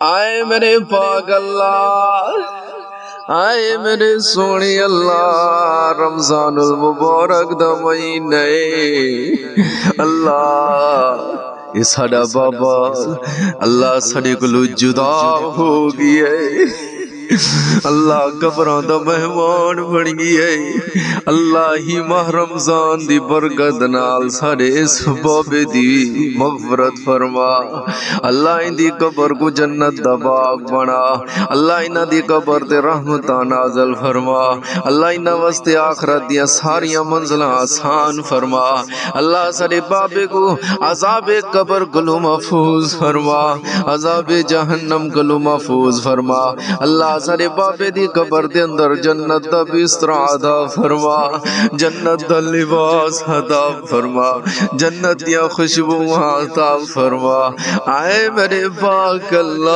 آئے میرے پاک اللہ، آئے میرے سونی اللہ، رمضان المبارک دا مہینے اللہ، یہ ساڑا بابا اللہ ساڑے کلو جدا ہو گئے، اللہ قبران دا مہمان بن گئے، اللہ ہی ماہ رمضان دی برکت نال ساڑے اس بابے دی مغفرت فرما، اللہ ان دی قبر کو جنت دا باغ بنا، اللہ ان دی قبر تے رحمتاں نازل فرما، اللہ ان واسطے آخرت دیا ساریاں منزلہ آسان فرما، اللہ ساڑے بابے کو عذاب قبر کلو محفوظ فرما، عذاب جہنم کلو محفوظ فرما، اللہ سارے بابے دی قبر دے اندر جنت دا بستر عطا فرما، جنت دا لباس عطا فرما، جنت دیا خوشبو عطا فرما، آئے میرے پاک اللہ۔